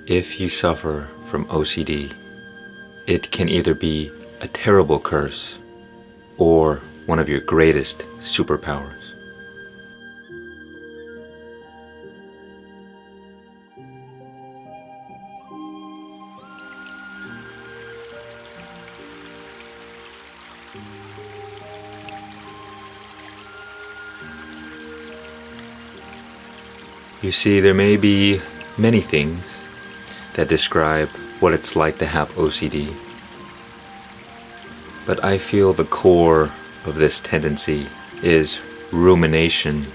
If you suffer from OCD, it can either be a terrible curse or one of your greatest superpowers. You see, there may be many things that describe what it's like to have OCD, but I feel the core of this tendency is rumination,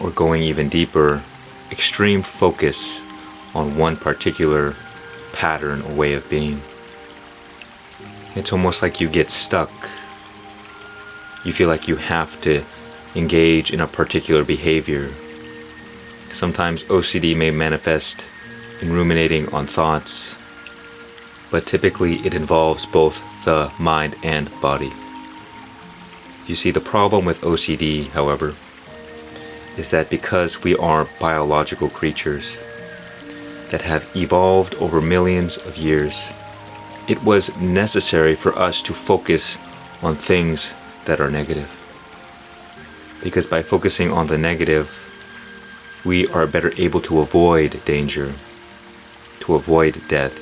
or going even deeper, extreme focus on one particular pattern or way of being. It's almost like you get stuck. You feel like you have to engage in a particular behavior. Sometimes OCD may manifest in ruminating on thoughts, but typically it involves both the mind and body. You see, the problem with OCD, however, is that because we are biological creatures that have evolved over millions of years, it was necessary for us to focus on things that are negative. Because by focusing on the negative, we are better able to avoid danger, to avoid death.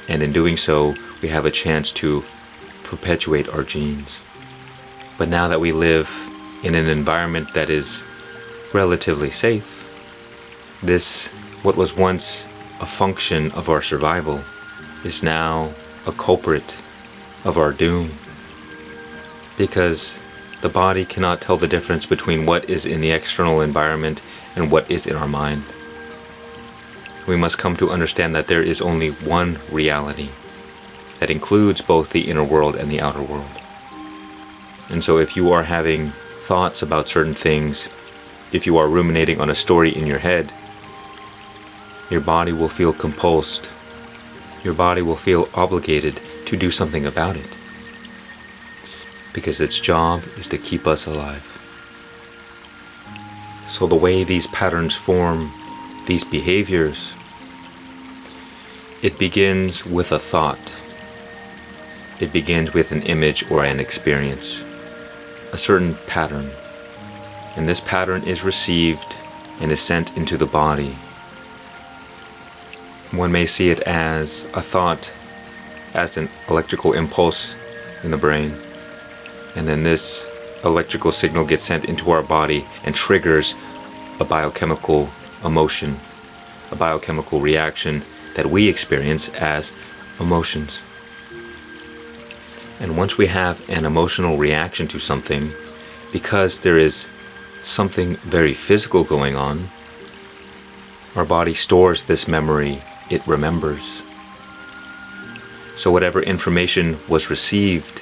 And in doing so, we have a chance to perpetuate our genes. But now that we live in an environment that is relatively safe, this, what was once a function of our survival, is now a culprit of our doom. Because the body cannot tell the difference between what is in the external environment and what is in our mind. We must come to understand that there is only one reality that includes both the inner world and the outer world. And so if you are having thoughts about certain things, if you are ruminating on a story in your head, your body will feel compulsed. Your body will feel obligated to do something about it, because its job is to keep us alive. So the way these patterns form, these behaviors, it begins with a thought. It begins with an image or an experience, a certain pattern. And this pattern is received and is sent into the body. One may see it as a thought, as an electrical impulse in the brain. And then this electrical signal gets sent into our body and triggers a biochemical emotion, a biochemical reaction that we experience as emotions. And once we have an emotional reaction to something, because there is something very physical going on, our body stores this memory, it remembers. So whatever information was received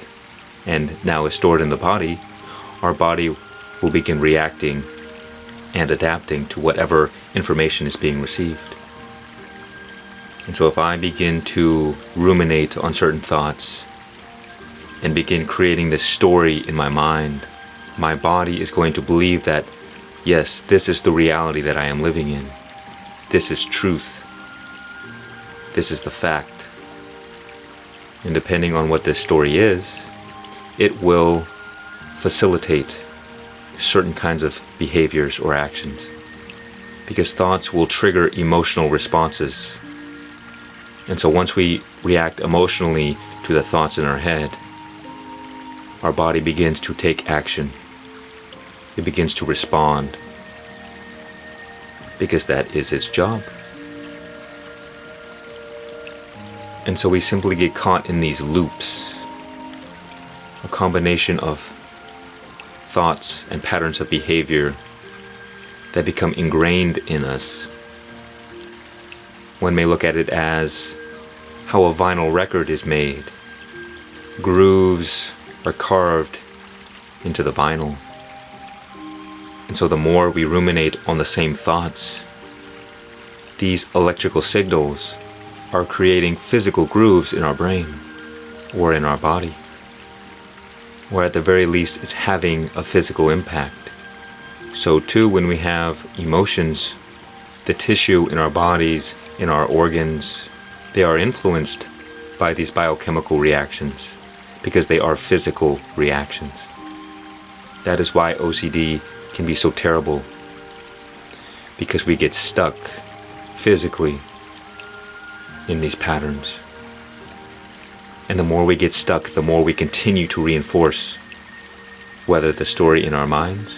and now is stored in the body, our body will begin reacting and adapting to whatever information is being received. And so if I begin to ruminate on certain thoughts and begin creating this story in my mind, my body is going to believe that, yes, this is the reality that I am living in. This is truth. This is the fact. And depending on what this story is, it will facilitate certain kinds of behaviors or actions, because thoughts will trigger emotional responses. And so once we react emotionally to the thoughts in our head, our body begins to take action. It begins to respond, because that is its job. And so we simply get caught in these loops, a combination of thoughts and patterns of behavior that become ingrained in us. One may look at it as how a vinyl record is made. Grooves are carved into the vinyl. And so the more we ruminate on the same thoughts, these electrical signals are creating physical grooves in our brain or in our body. Or at the very least, it's having a physical impact. So too, when we have emotions the tissue in our bodies, in our organs, they are influenced by these biochemical reactions because they are physical reactions. That is why OCD can be so terrible, because we get stuck physically in these patterns. And the more we get stuck, the more we continue to reinforce whether the story in our minds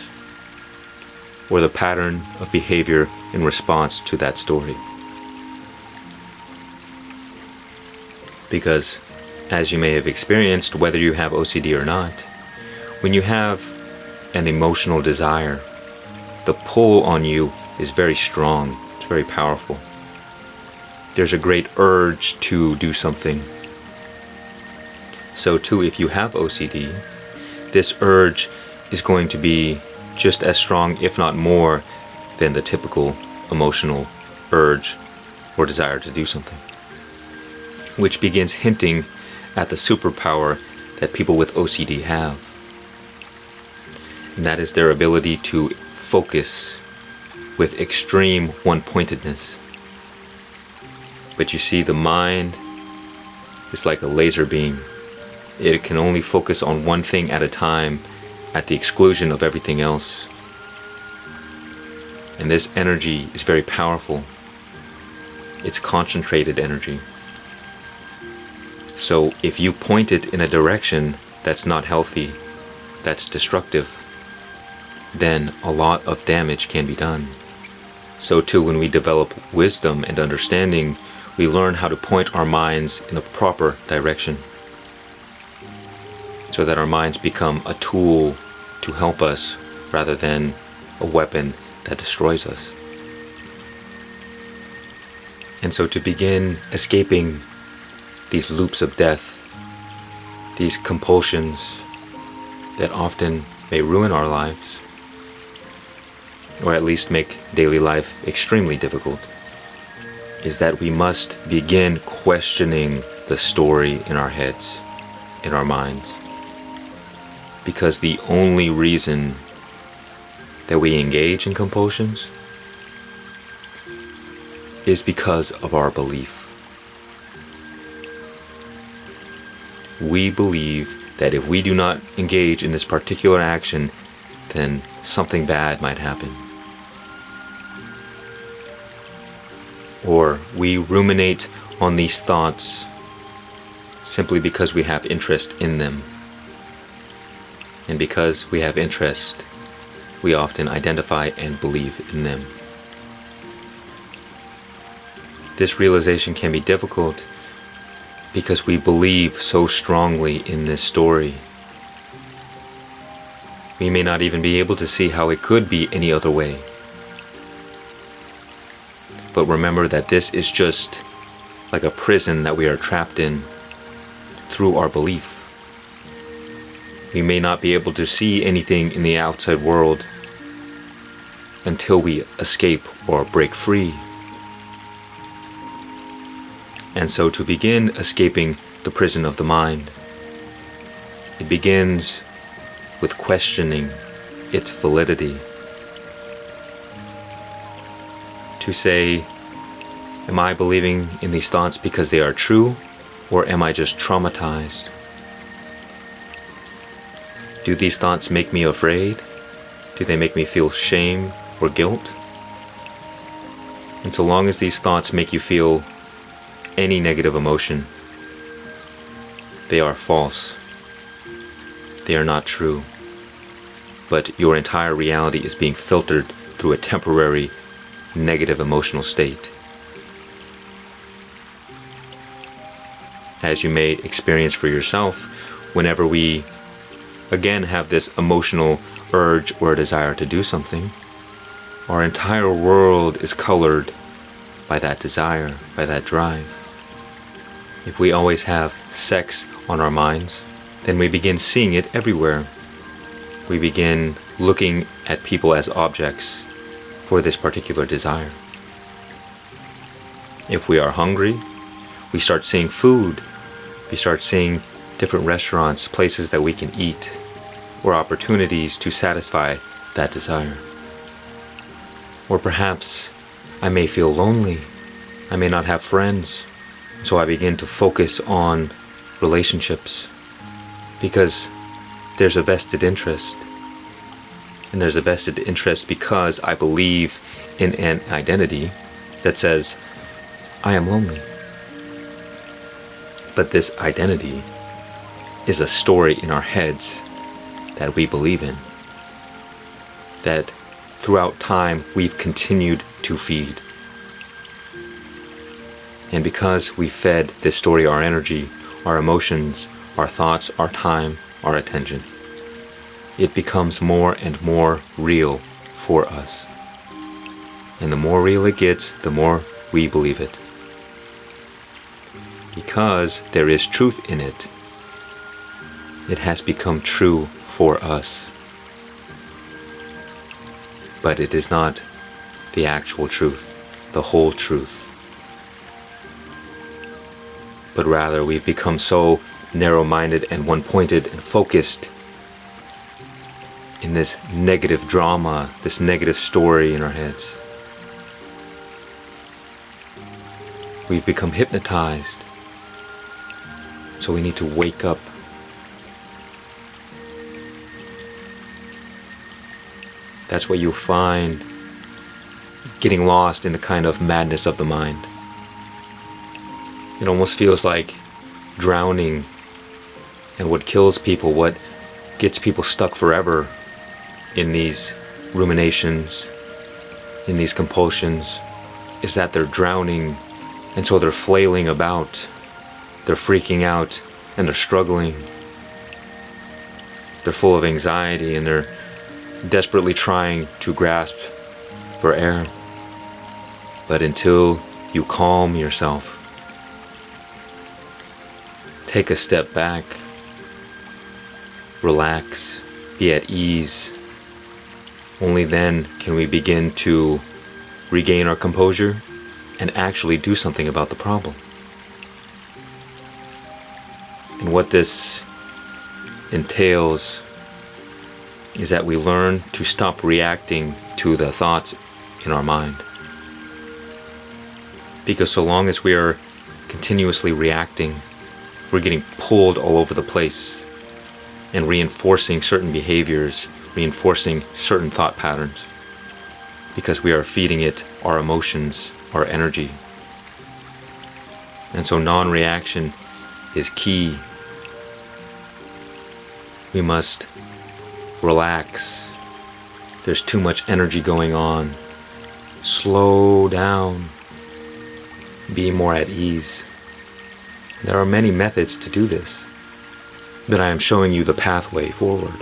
or the pattern of behavior in response to that story. Because, as you may have experienced, whether you have OCD or not, when you have an emotional desire, the pull on you is very strong, it's very powerful. There's a great urge to do something. So too, if you have OCD, this urge is going to be just as strong, if not more, than the typical emotional urge or desire to do something, which begins hinting at the superpower that people with OCD have. And that is their ability to focus with extreme one-pointedness. But you see, the mind is like a laser beam. It can only focus on one thing at a time at the exclusion of everything else. And this energy is very powerful. It's concentrated energy. So if you point it in a direction that's not healthy, that's destructive, then a lot of damage can be done. So too, when we develop wisdom and understanding, we learn how to point our minds in the proper direction, so that our minds become a tool to help us rather than a weapon that destroys us. And so to begin escaping these loops of death, these compulsions that often may ruin our lives, or at least make daily life extremely difficult, is that we must begin questioning the story in our heads, in our minds. Because the only reason that we engage in compulsions is because of our belief. We believe that if we do not engage in this particular action, then something bad might happen. Or we ruminate on these thoughts simply because we have interest in them. And because we have interest, we often identify and believe in them. This realization can be difficult because we believe so strongly in this story. We may not even be able to see how it could be any other way. But remember that this is just like a prison that we are trapped in through our belief. We may not be able to see anything in the outside world until we escape or break free. And so to begin escaping the prison of the mind, it begins with questioning its validity. To say, am I believing in these thoughts because they are true, or am I just traumatized? Do these thoughts make me afraid? Do they make me feel shame or guilt? And so long as these thoughts make you feel any negative emotion, they are false. They are not true. But your entire reality is being filtered through a temporary negative emotional state. As you may experience for yourself, whenever we again have this emotional urge or desire to do something, our entire world is colored by that desire, by that drive. If we always have sex on our minds, then we begin seeing it everywhere. We begin looking at people as objects for this particular desire. If we are hungry, we start seeing food. We start seeing different restaurants, places that we can eat, or opportunities to satisfy that desire. Or perhaps I may feel lonely. I may not have friends. So I begin to focus on relationships because there's a vested interest. And there's a vested interest because I believe in an identity that says, I am lonely. But this identity is a story in our heads that we believe in, that throughout time we've continued to feed. And because we fed this story our energy, our emotions, our thoughts, our time, our attention, it becomes more and more real for us. And the more real it gets, the more we believe it. Because there is truth in it, it has become true for us. But it is not the actual truth, the whole truth. But rather we've become so narrow-minded and one-pointed and focused in this negative drama, this negative story in our heads. We've become hypnotized. So we need to wake up. That's what you'll find getting lost in the kind of madness of the mind. It almost feels like drowning, and what kills people, what gets people stuck forever in these ruminations, in these compulsions, is that they're drowning, and so they're flailing about, they're freaking out, and they're struggling. They're full of anxiety, and they're desperately trying to grasp for air. But until you calm yourself, take a step back, relax, be at ease, only then can we begin to regain our composure and actually do something about the problem. And what this entails is that we learn to stop reacting to the thoughts in our mind. Because so long as we are continuously reacting, we're getting pulled all over the place and reinforcing certain behaviors, reinforcing certain thought patterns, because we are feeding it our emotions, our energy. And so non-reaction is key. We must relax. There's too much energy going on. Slow down. Be more at ease. There are many methods to do this, but I am showing you the pathway forward.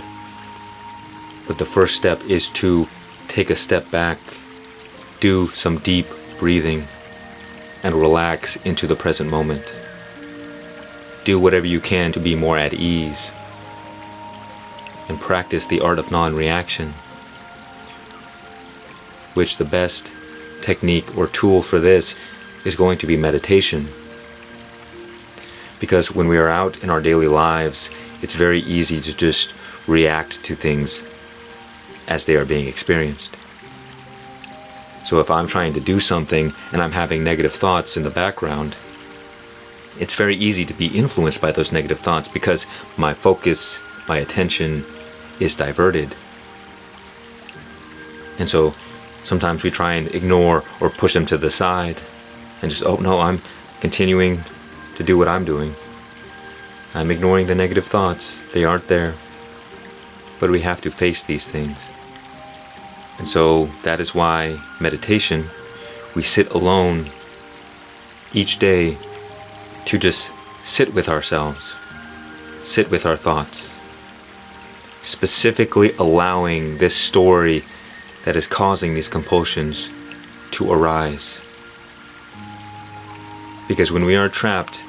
But the first step is to take a step back, do some deep breathing, and relax into the present moment. Do whatever you can to be more at ease, and practice the art of non-reaction, which the best technique or tool for this is going to be meditation. Because when we are out in our daily lives, it's very easy to just react to things as they are being experienced. So if I'm trying to do something and I'm having negative thoughts in the background, it's very easy to be influenced by those negative thoughts because my focus, my attention is diverted. And so sometimes we try and ignore or push them to the side and just, oh no, I'm continuing to do what I'm doing. I'm ignoring the negative thoughts. They aren't there. But we have to face these things. And so that is why meditation, we sit alone each day to just sit with ourselves, sit with our thoughts, specifically allowing this story that is causing these compulsions to arise. Because when we are trapped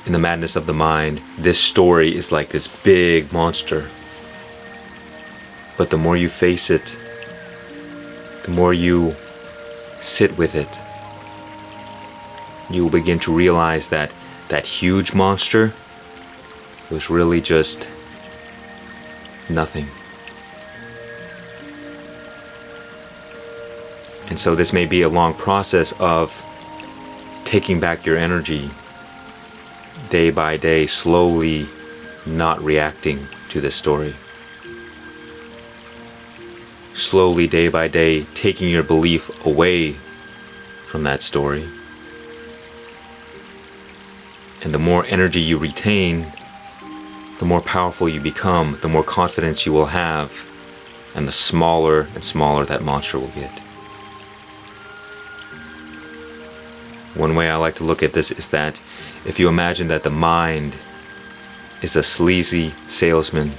in the madness of the mind, this story is like this big monster. But the more you face it, the more you sit with it, you will begin to realize that that huge monster was really just nothing. And so this may be a long process of taking back your energy day by day, slowly not reacting to this story. Slowly, day by day, taking your belief away from that story. And the more energy you retain, the more powerful you become, the more confidence you will have, and the smaller and smaller that monster will get. One way I like to look at this is that if you imagine that the mind is a sleazy salesman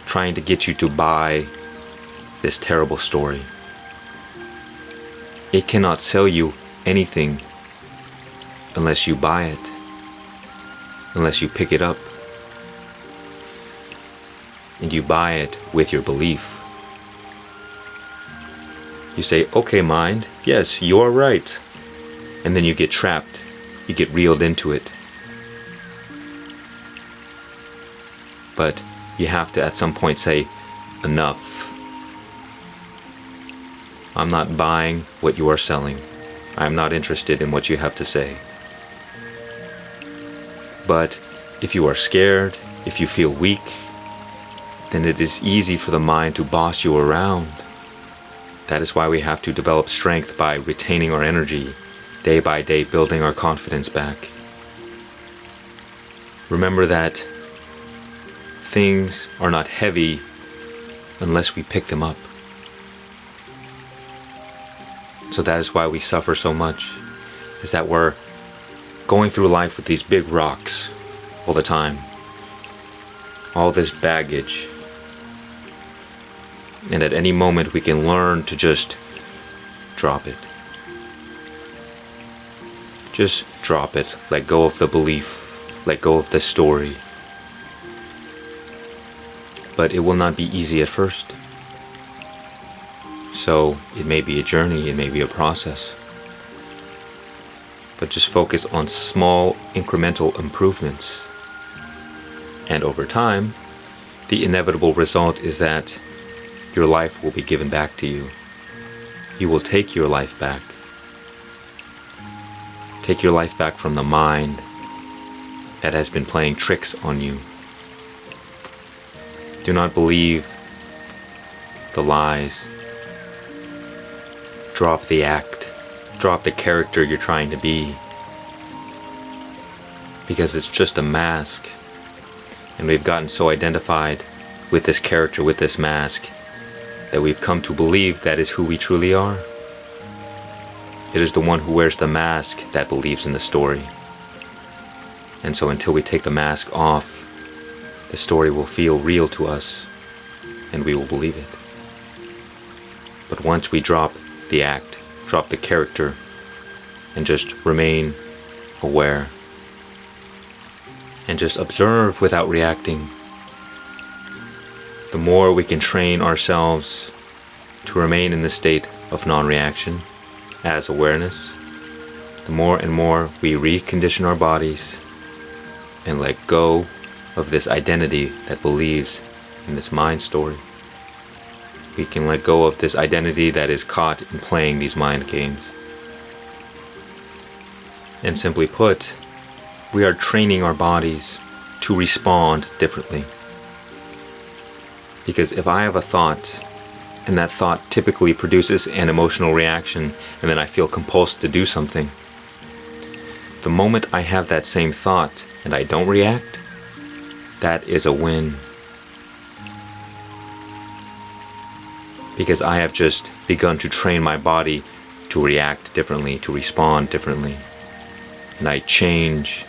trying to get you to buy this terrible story, it cannot sell you anything unless you buy it, unless you pick it up, and you buy it with your belief. You say, okay, mind, yes, you are right. And then you get trapped, you get reeled into it. But you have to at some point say, enough. I'm not buying what you are selling. I'm not interested in what you have to say. But if you are scared, if you feel weak, then it is easy for the mind to boss you around. That is why we have to develop strength by retaining our energy, day by day, building our confidence back. Remember that things are not heavy unless we pick them up. So that is why we suffer so much, is that we're going through life with these big rocks all the time, all this baggage. And at any moment we can learn to just drop it. Just drop it. Let go of the belief. Let go of the story. But it will not be easy at first. So it may be a journey, it may be a process. But just focus on small incremental improvements. And over time, the inevitable result is that your life will be given back to you. You will take your life back. Take your life back from the mind that has been playing tricks on you. Do not believe the lies. Drop the act. Drop the character you're trying to be. Because it's just a mask. And we've gotten so identified with this character, with this mask, that we've come to believe that is who we truly are. It is the one who wears the mask that believes in the story. And so until we take the mask off, the story will feel real to us, and we will believe it. But once we drop the act, drop the character, and just remain aware, and just observe without reacting, the more we can train ourselves to remain in the state of non-reaction as awareness, the more and more we recondition our bodies and let go of this identity that believes in this mind story. We can let go of this identity that is caught in playing these mind games. And simply put, we are training our bodies to respond differently. Because if I have a thought, and that thought typically produces an emotional reaction, and then I feel compulsed to do something, the moment I have that same thought and I don't react, that is a win. Because I have just begun to train my body to react differently, to respond differently. And I change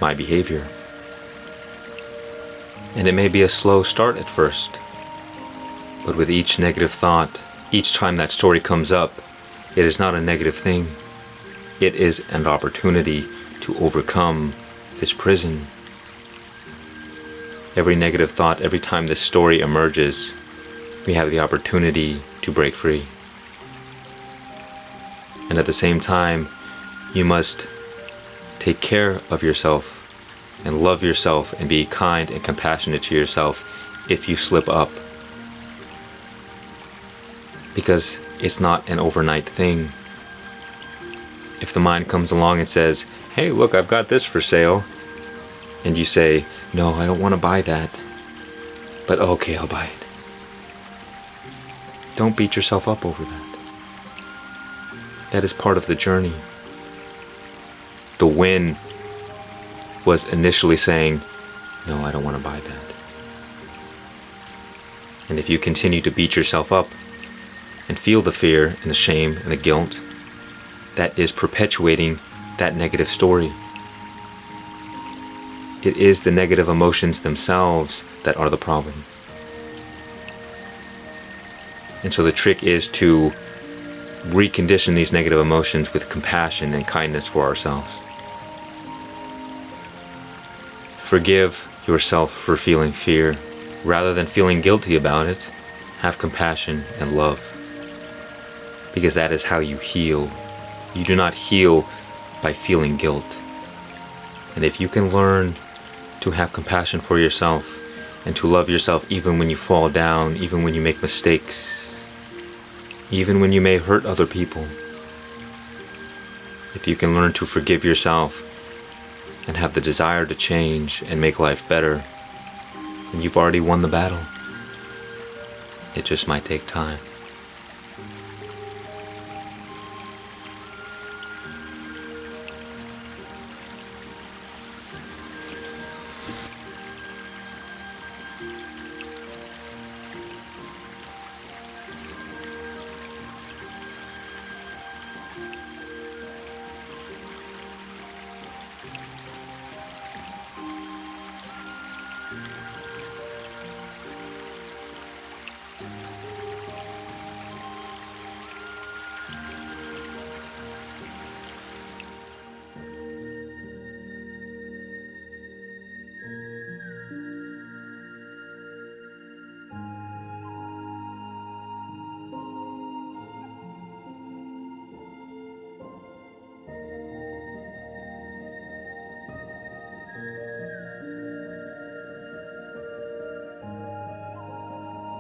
my behavior. And it may be a slow start at first, but with each negative thought, each time that story comes up, it is not a negative thing. It is an opportunity to overcome this prison. Every negative thought, every time this story emerges, we have the opportunity to break free. And at the same time, you must take care of yourself and love yourself and be kind and compassionate to yourself if you slip up. Because It's not an overnight thing. If the mind comes along and says, hey, look, I've got this for sale, and you say, no, I don't want to buy that, but okay, I'll buy it. Don't beat yourself up over that. That is part of the journey. The win was initially saying, no, I don't want to buy that. And if you continue to beat yourself up and feel the fear and the shame and the guilt, that is perpetuating that negative story. It is the negative emotions themselves that are the problem. And so the trick is to recondition these negative emotions with compassion and kindness for ourselves. Forgive yourself for feeling fear. Rather than feeling guilty about it, have compassion and love. Because that is how you heal. You do not heal by feeling guilt. And if you can learn to have compassion for yourself and to love yourself even when you fall down, even when you make mistakes, even when you may hurt other people, if you can learn to forgive yourself and have the desire to change and make life better, then you've already won the battle. It just might take time.